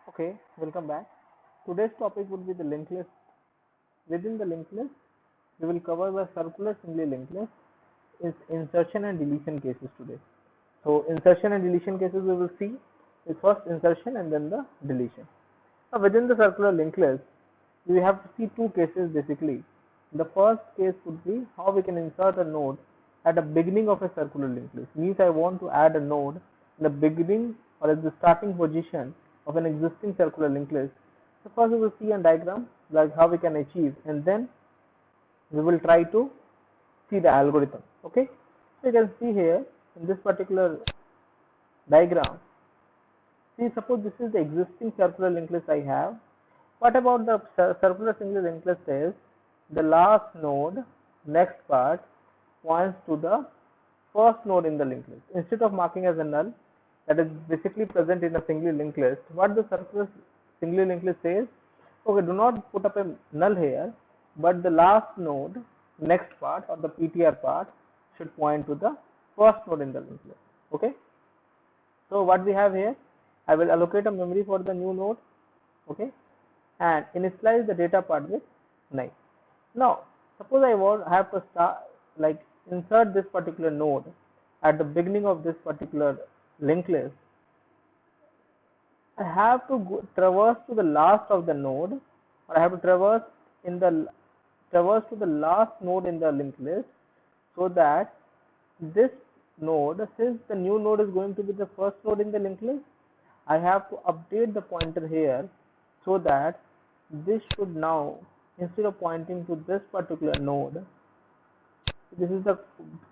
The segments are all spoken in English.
Okay, welcome back. Today's topic would be the linked list. Within the linked list, we will cover the circular singly linked list, its insertion and deletion cases today. So insertion and deletion cases we will see is first insertion and then the deletion. Now within the circular linked list, we have to see two cases basically. The first case would be how we can insert a node at the beginning of a circular linked list. Means I want to add a node in the beginning or at the starting position of an existing circular linked list. So first we will see a diagram like how we can achieve, and then we will try to see the algorithm. Okay, so you can see here in this particular diagram. See, suppose this is the existing circular linked list I have. What about the circular single linked list is the last node next part points to the first node in the linked list. Instead of marking as a null that is basically present in a single linked list, what the circular single linked list says, okay, do not put up a null here, but the last node next part or the PTR part should point to the first node in the linked list. Okay, so what we have here, I will allocate a memory for the new node. Okay, and initialize the data part with 9. Now suppose I have to start like insert this particular node at the beginning of this particular linked list. I have to traverse to the last of the node, or I have to traverse to the last node in the linked list, so that this node, since the new node is going to be the first node in the linked list, I have to update the pointer here so that this should now, instead of pointing to this particular node, this is the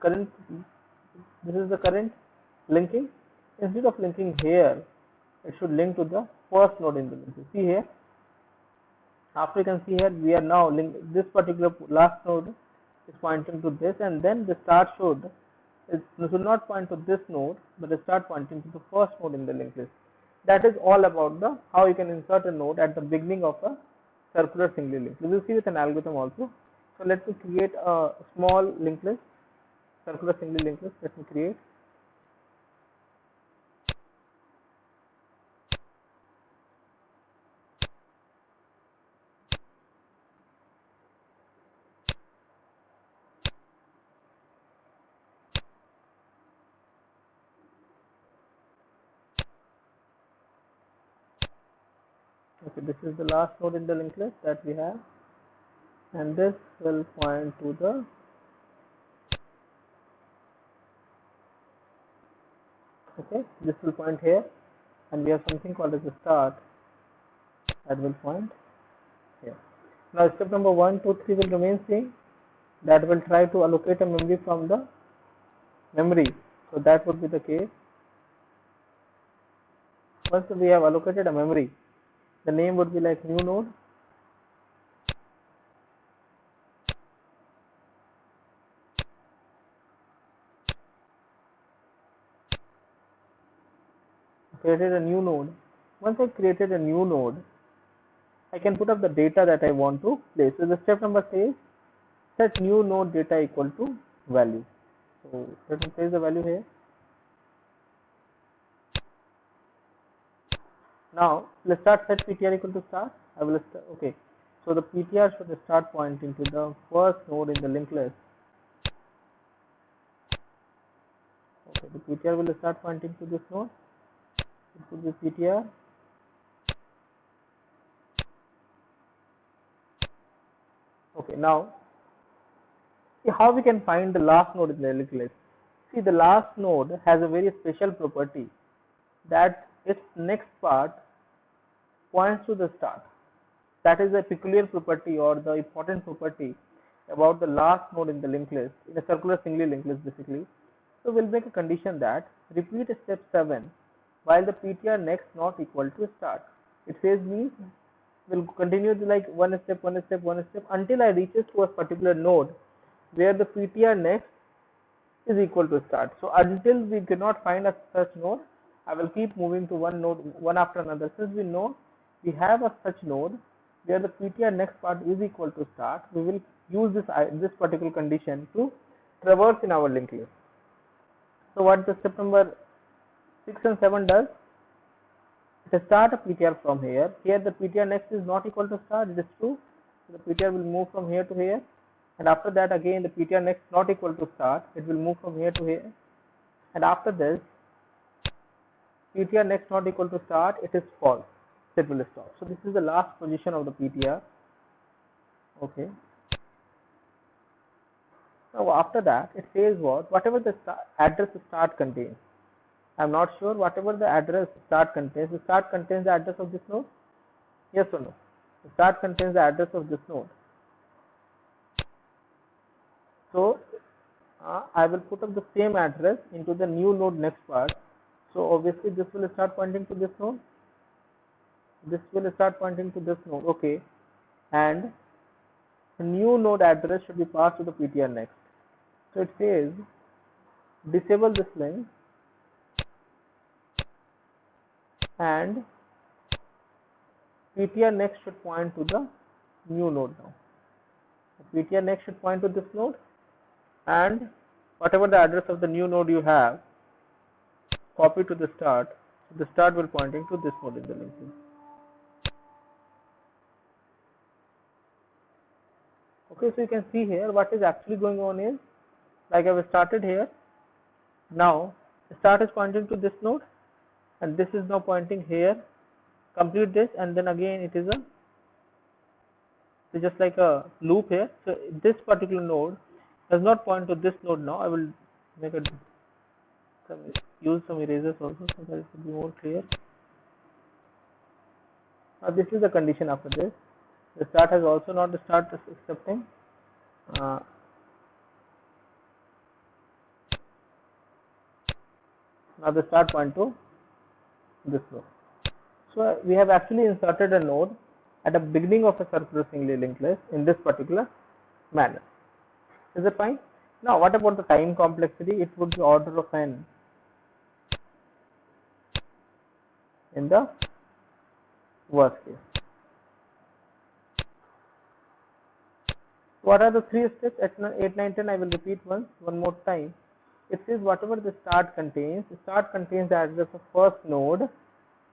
current linking. Instead of linking here, it should link to the first node in the link. See here, after you can see here, we are now linked, this particular last node is pointing to this, and then the start should not point to this node, but it start pointing to the first node in the linked list. That is all about the how you can insert a node at the beginning of a circular single link. We will see with an algorithm also. So let me create a small linked list, circular single linked list. Let me create. Okay, this is the last node in the linked list that we have, and this will point to the this will point here, and we have something called as a start that will point here. Now step number 1, 2, 3 will remain same. That will try to allocate a memory from the memory. So that would be the case. Once we have allocated a memory, the name would be like new node. Created a new node. Once I created a new node, I can put up the data that I want to place. So the step number says set new node data equal to value. So let me place the value here. Now let's start set PTR equal to start. I will start, okay. So the PTR should start pointing to the first node in the linked list. Okay, the PTR will start pointing to this node. It could be PTR. Okay, now see how we can find the last node in the linked list. See, the last node has a very special property that its next part points to the start. That is a peculiar property or the important property about the last node in the linked list, in a circular singly linked list basically. So we'll make a condition that repeat step 7 while the PTR next not equal to start. It says means we'll continue to like one step until I reaches to a particular node where the PTR next is equal to start. So until we cannot find a such node, I will keep moving to one node one after another. Since we know we have a such node where the PTR next part is equal to start, we will use this particular condition to traverse in our linked list. So what the step number 6 and 7 does, start a PTR from here. Here the PTR next is not equal to start, it is true. So the PTR will move from here to here, and after that again the PTR next not equal to start, it will move from here to here, and after this PTR next not equal to start, it is false, so it will stop. So this is the last position of the PTR. Okay. Now after that it says what? Whatever the address start contains. I am not sure, whatever the address start contains, the start contains the address of this node? Yes or no? The start contains the address of this node. So I will put up the same address into the new node next part. So obviously this will start pointing to this node. This will start pointing to this node. Okay. And the new node address should be passed to the PTR next. So it says disable this link and PTR next should point to the new node now. The PTR next should point to this node, and whatever the address of the new node you have, copy to the start. So the start will pointing to this node in the linked list. Okay, so you can see here what is actually going on is, like I have started here. Now the start is pointing to this node, and this is now pointing here. Complete this, and then again it is just like a loop here. So this particular node does not point to this node now. I will make a use some erasers also so that it will be more clear. Now this is the condition after this. The start has also not the start accepting. Now the start point to this node. So we have actually inserted a node at the beginning of a circular singly linked list in this particular manner. Is it fine? Now what about the time complexity? It would be order of n in the worst case. What are the three steps? At 8, 9, 10 I will repeat one more time. It says whatever the start contains the address of first node,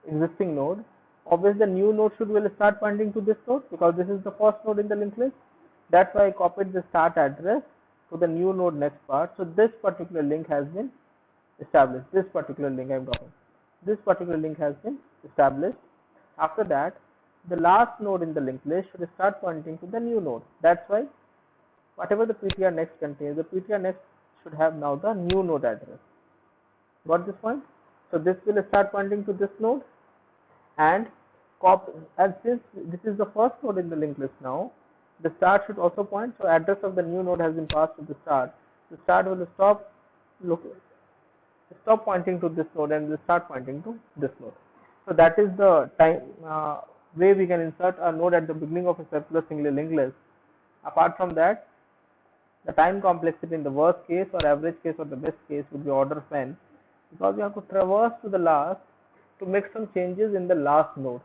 existing node. Obviously the new node will start pointing to this node because this is the first node in the linked list. That's why I copied the start address to the new node next part. So this particular link has been established. This particular link I am talking. This particular link has been established. After that, the last node in the linked list should start pointing to the new node. That's why whatever the PTR next contains, the PTR next should have now the new node address. Got this point? So this will start pointing to this node, and since this is the first node in the linked list now, the start should also point. So address of the new node has been passed to the start. The start will stop pointing to this node and will start pointing to this node. So that is the time way we can insert a node at the beginning of a circular singly linked list. Apart from that, the time complexity in the worst case or average case or the best case would be order of n, because you have to traverse to the last to make some changes in the last node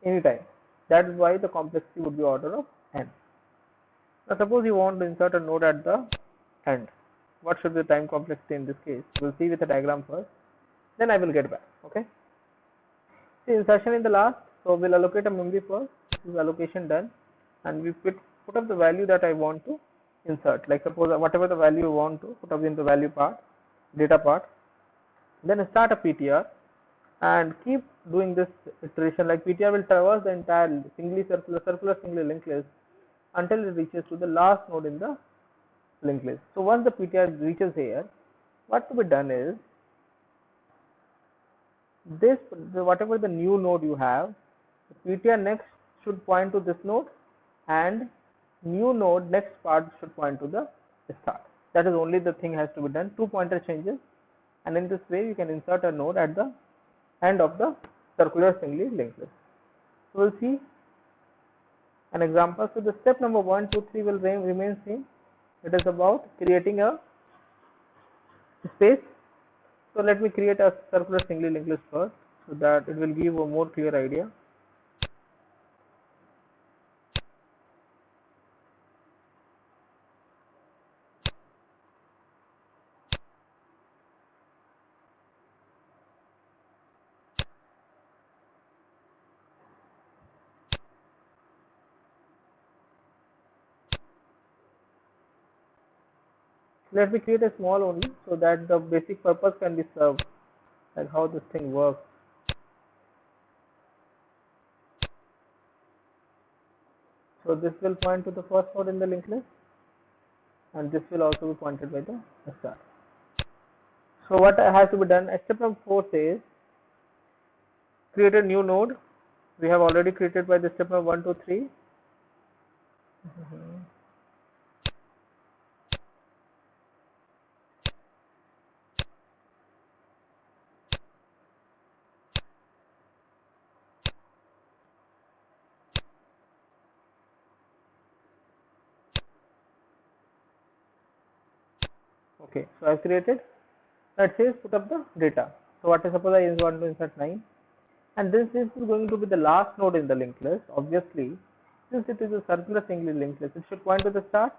anytime. That is why the complexity would be order of n. Now suppose you want to insert a node at the end. What should be the time complexity in this case? We will see with a diagram first, then I will get back. Okay. See, insertion in the last, so we'll allocate a memory first. This is allocation done, and we put up the value that I want to insert. Like suppose whatever the value you want to put up in the value part, data part, then start a PTR and keep doing this iteration. Like PTR will traverse the entire circular singly linked list until it reaches to the last node in the linked list. So once the PTR reaches here, what to be done is this, whatever the new node you have, the PTR next should point to this node, and new node next part should point to the start. That is only the thing has to be done. Two pointer changes, and in this way you can insert a node at the end of the circular singly linked list. So we'll see an example. So the step number 1, 2, 3 will remain same. It is about creating a space. So let me create a circular singly linked list first, so that it will give a more clear idea. Let me create a small only so that the basic purpose can be served, like how this thing works. So this will point to the first node in the linked list, and this will also be pointed by the star. So what has to be done? Step number 4 says create a new node. We have already created by the step number 1, 2, 3. Okay, so I have created. That says put up the data. So what is, suppose I want to insert 9, and this is going to be the last node in the linked list. Obviously, since it is a circular singly linked list, it should point to the start.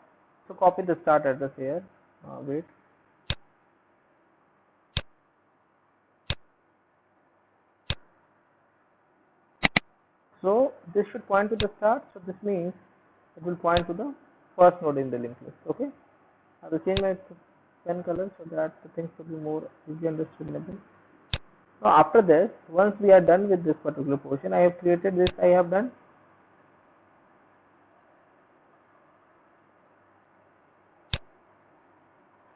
So copy the start address here. Wait. So this should point to the start. So this means it will point to the first node in the linked list. Okay. I will change my pen color so that the things will be more easy understandable. Now after this, once we are done with this particular portion, I have created this. I have done.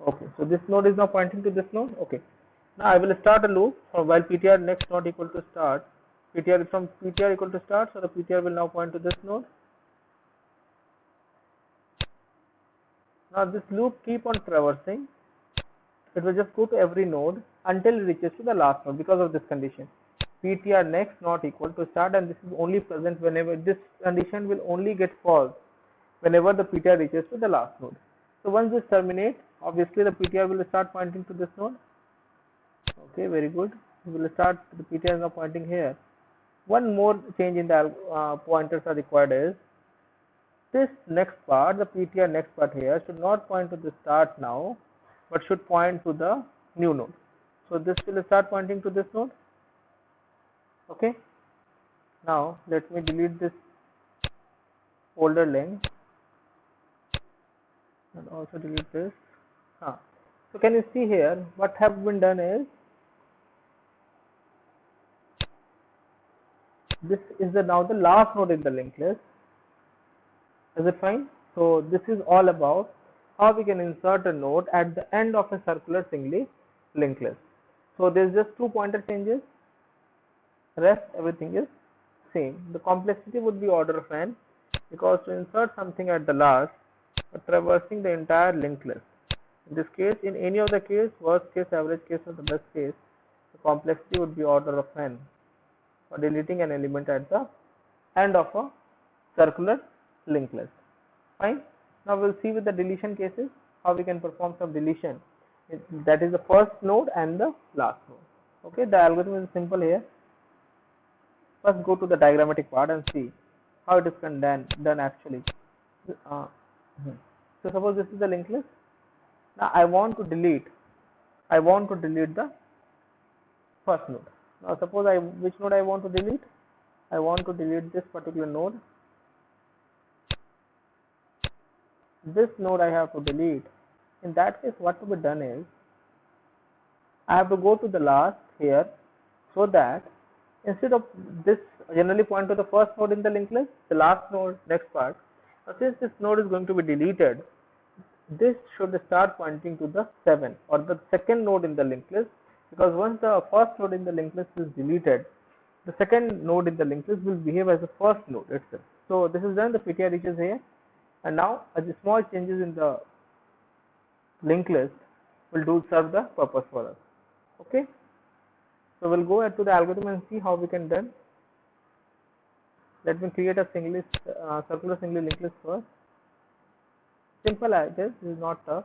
Okay, so this node is now pointing to this node. Okay, now I will start a loop for while ptr next not equal to start. Ptr from ptr equal to start, so the ptr will now point to this node. Now this loop keep on traversing. It will just go to every node until it reaches to the last node because of this condition. Ptr next not equal to start, and this is only present whenever this condition will only get false whenever the ptr reaches to the last node. So once this terminates, obviously the ptr will start pointing to this node. Okay, very good. We will start, the ptr is now pointing here. One more change in the pointers are required is this next part, the ptr next part here should not point to the start now, but should point to the new node. So this will start pointing to this node. Okay. Now let me delete this folder link and also delete this. So can you see here what have been done is this is now the last node in the linked list. Is it fine? So this is all about how we can insert a node at the end of a circular singly linked list. So there's just 2 pointer changes, rest everything is same. The complexity would be order of n, because to insert something at the last, traversing the entire linked list. In this case, in any of the case, worst case, average case, or the best case, the complexity would be order of n for deleting an element at the end of a circular linked list. Fine. Now we'll see with the deletion cases how we can perform some deletion. That is the first node and the last node. Okay, the algorithm is simple here. First go to the diagrammatic part and see how it is done actually. So suppose this is the linked list. Now I want to delete the first node. Now suppose which node I want to delete? I want to delete this particular node. This node I have to delete. In that case, what to be done is I have to go to the last here, so that instead of this generally point to the first node in the linked list, the last node next part. Since this node is going to be deleted, this should start pointing to the 7 or the second node in the linked list, because once the first node in the linked list is deleted, the second node in the linked list will behave as the first node itself. So this is done, the PTR reaches here, and now the small changes in the linked list will serve the purpose for us. Okay, so we'll go to the algorithm and see how we can done. Let me create a circular singly linked list first. Simple as this is not tough.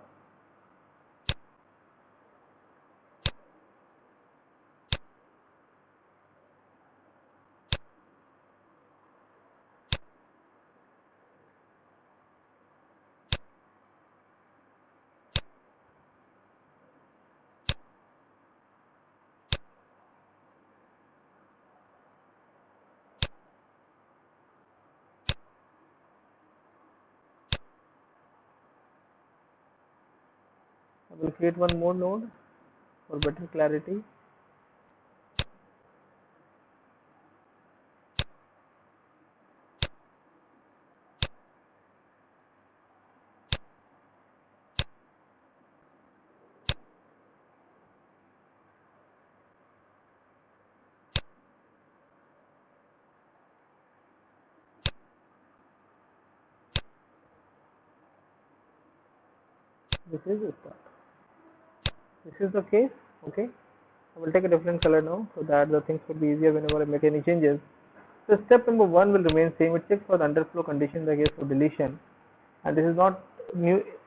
We'll create one more node for better clarity. This is the start. This is the case. Okay. I will take a different color now so that the things will be easier whenever I make any changes. So step number 1 will remain same. It checks for the underflow condition in the case of deletion, and this is not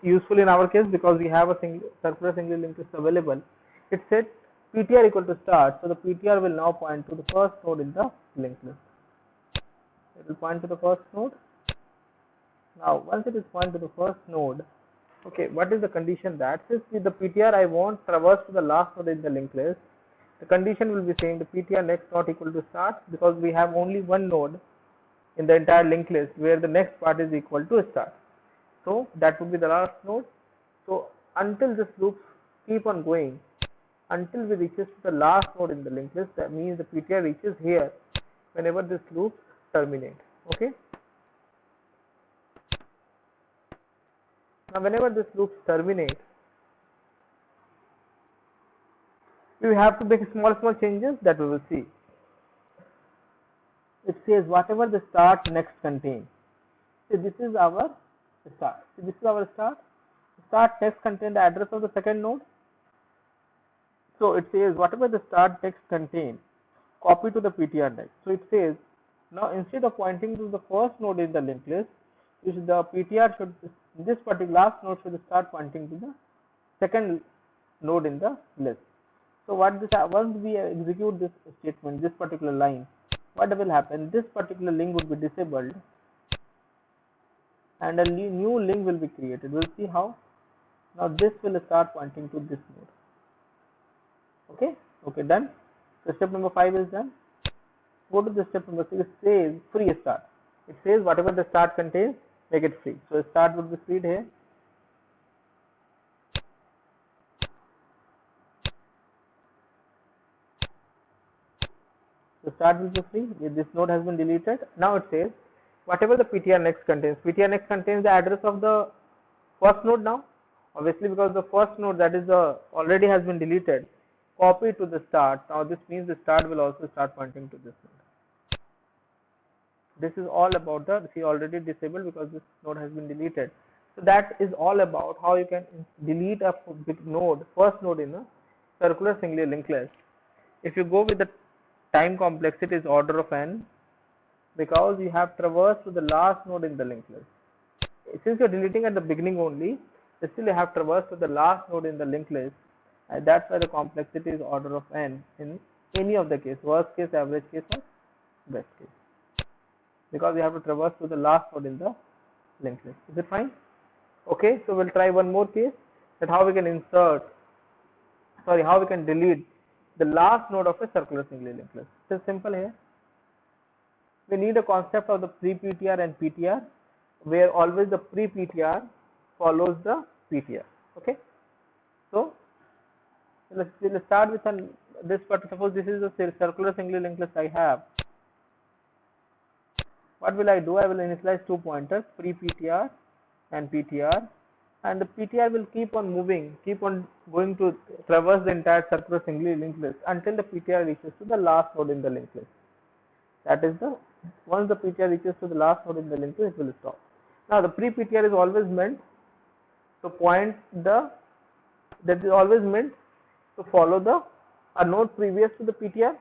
useful in our case because we have a circular single linked list available. It said PTR equal to start, so the PTR will now point to the first node in the linked list. It will point to the first node. Now once it is point to the first node, okay, what is the condition that since with the PTR I want traverse to the last node in the linked list, the condition will be saying the PTR next not equal to start because we have only one node in the entire linked list where the next part is equal to start. So that would be the last node. So until this loop keep on going until we reaches to the last node in the linked list, that means the PTR reaches here whenever this loop terminate. Okay. Now whenever this loop terminates, we have to make small changes that we will see. It says whatever the start next contains. So this is our start. So this is our start. Start next contain the address of the second node. So it says whatever the start text contains, copy to the PTR next. So it says now instead of pointing to the first node in the linked list, the PTR should this particular last node should start pointing to the second node in the list. So what this once we execute this statement, this particular line, what will happen? This particular link would be disabled, and a new link will be created. We'll see how. Now this will start pointing to this node. Okay. Okay. Done. So step number 5 is done. Go to the step number 6. It says free start. It says whatever the start contains, make it free. So start would be freed here. So start will be free. This node has been deleted. Now it says whatever the PTR next contains. PTR next contains the address of the first node now. Obviously because the first node that is the already has been deleted. Copy to the start. Now this means the start will also start pointing to this node. This is all about the see already disabled because this node has been deleted. So that is all about how you can delete a big node, first node in a circular singly linked list. If you go with the time complexity is order of n because you have traversed to the last node in the linked list. Since you are deleting at the beginning only, still you have traversed to the last node in the linked list, and that's why the complexity is order of n in any of the case, worst case, average case or best case, because you have to traverse to the last node in the linked list. Is it fine? Okay, so we'll try one more case, that how we can how we can delete the last node of a circular singly linked list. It's simple here. We need a concept of the pre-PTR and PTR, where always the pre-PTR follows the PTR. Okay, so we'll start with this particular. Suppose this is the circular singly linked list I have. What will I do? I will initialize 2 pointers, pre-PTR and PTR, and the PTR will keep on moving, keep on going to traverse the entire circular singly linked list until the PTR reaches to the last node in the linked list. That is once the PTR reaches to the last node in the linked list, it will stop. Now the pre-PTR is always meant to point that is always meant to follow a node previous to the PTR.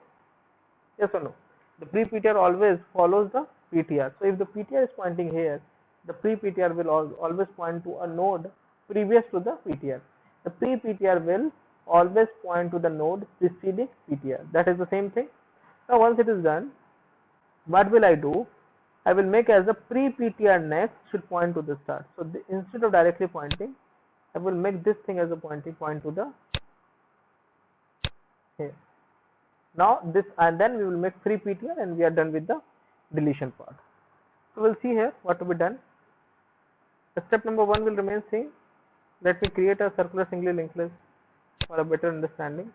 Yes or no? The pre-PTR always follows the PTR. So if the PTR is pointing here, the pre-PTR will always point to a node previous to the PTR. The pre-PTR will always point to the node preceding PTR. That is the same thing. Now once it is done, what will I do? I will make as the pre-PTR next should point to the start. So instead of directly pointing, I will make this thing as a point to the here. Now this, and then we will make free PTR and we are done with the deletion part. So we'll see here what to be done. The step number 1 will remain same. Let me create a circular singly linked list for a better understanding.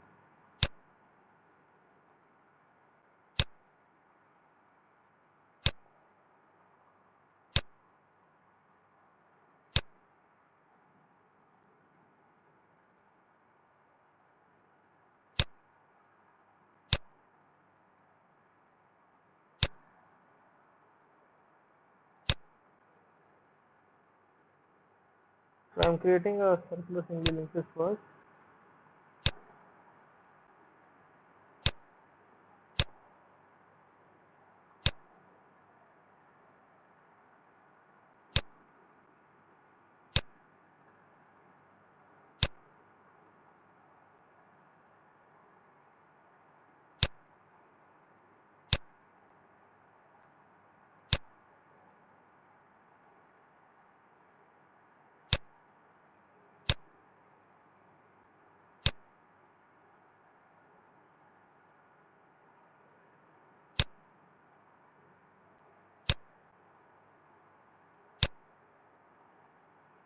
So I am creating a circular singly linked list first.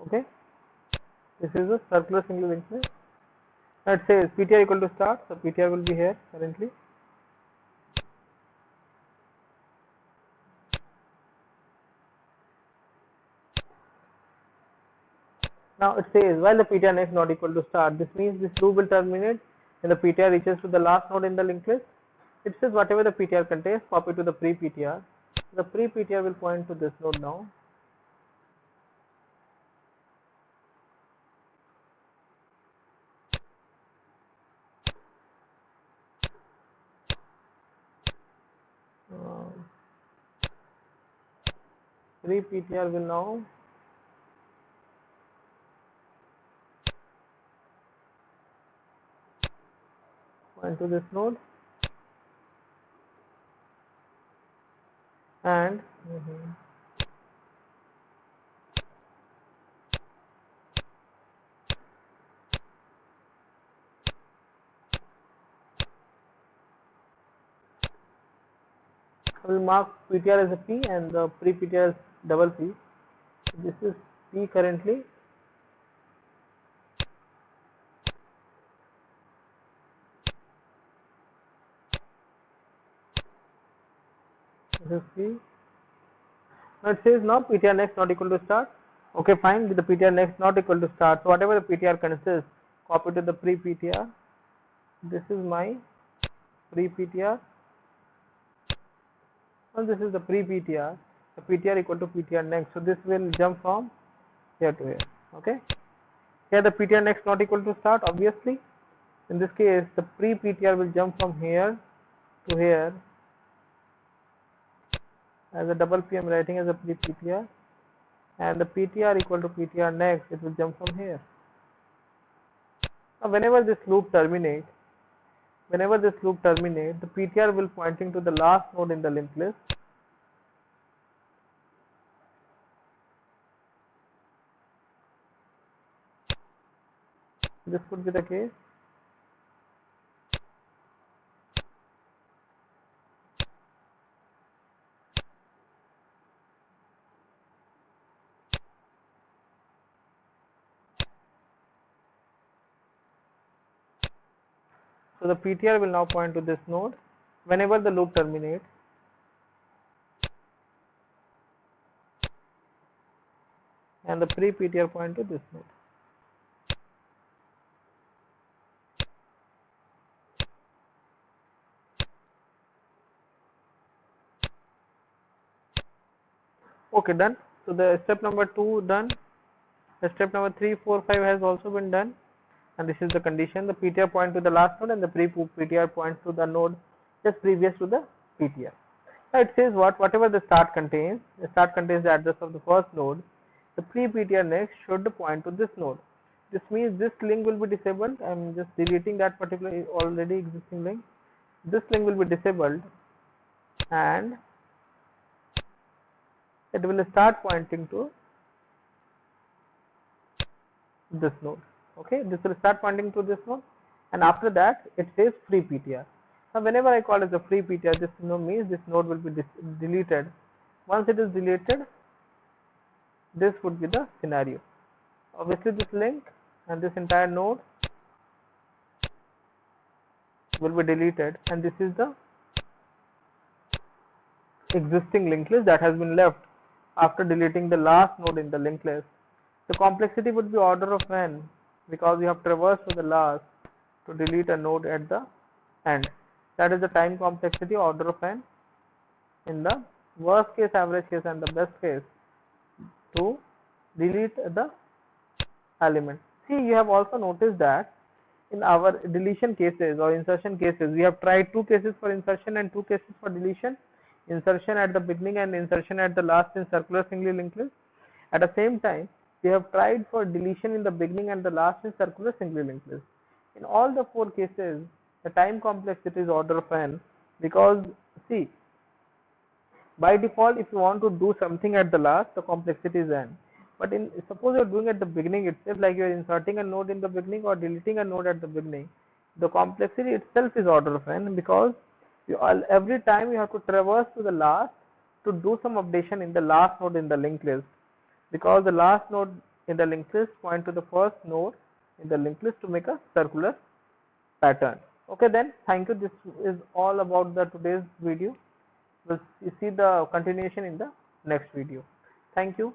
Okay, this is a circular singly linked list. Let's say PTR equal to start, so PTR will be here currently. Now it says while the PTR next not equal to start, this means this loop will terminate when the PTR reaches to the last node in the linked list. It says whatever the PTR contains, copy to the pre-PTR. The pre-PTR will point to this node now. Pre-PTR will now point to this node and I will mark PTR as a P and the pre-PTR as double P. This is P currently. This is P. Now it says now PTR next not equal to start. Okay, fine, with the PTR next not equal to start. So whatever the PTR consists, copy to the pre-PTR. This is my pre-PTR. And this is the pre-PTR. The PTR equal to PTR next. So this will jump from here to here. Okay. Here the PTR next not equal to start. Obviously, in this case, the pre-PTR will jump from here to here. As a double P, I am writing as a pre-PTR. And the PTR equal to PTR next, it will jump from here. Now, whenever this loop terminates, the PTR will pointing to the last node in the linked list. This could be the case. So the PTR will now point to this node whenever the loop terminates. And the pre-PTR point to this node. Okay, done. So the step number 2 done. The step number 3, 4, 5 has also been done. And this is the condition. The PTR point to the last node and the pre-PTR points to the node just previous to the PTR. Now it says whatever the start contains, the address of the first node, the pre-PTR next should point to this node. This means this link will be disabled. I am just deleting that particular already existing link. This link will be disabled and it will start pointing to this node. Okay, this will start pointing to this node, and after that it says free PTR. Now whenever I call it a free PTR, this means this node will be deleted. Once it is deleted, this would be the scenario. obviously this link and this entire node will be deleted, and this is the existing linked list that has been left after deleting the last node in the linked list. The complexity would be order of n because you have traversed to the last to delete a node at the end. That is the time complexity order of n in the worst case, average case, and the best case to delete the element. See, you have also noticed that in our deletion cases or insertion cases, we have tried two cases for insertion and two cases for deletion. Insertion at the beginning and insertion at the last in circular singly linked list. At the same time, we have tried for deletion in the beginning and the last in circular singly linked list. In all the four cases, the time complexity is order of n because see, by default, if you want to do something at the last, the complexity is n. But in suppose you're doing at the beginning itself, like you're inserting a node in the beginning or deleting a node at the beginning, the complexity itself is order of n because every time you have to traverse to the last to do some updation in the last node in the linked list, because the last node in the linked list point to the first node in the linked list to make a circular pattern. Okay, then thank you. This is all about the today's video. We'll see the continuation in the next video. Thank you.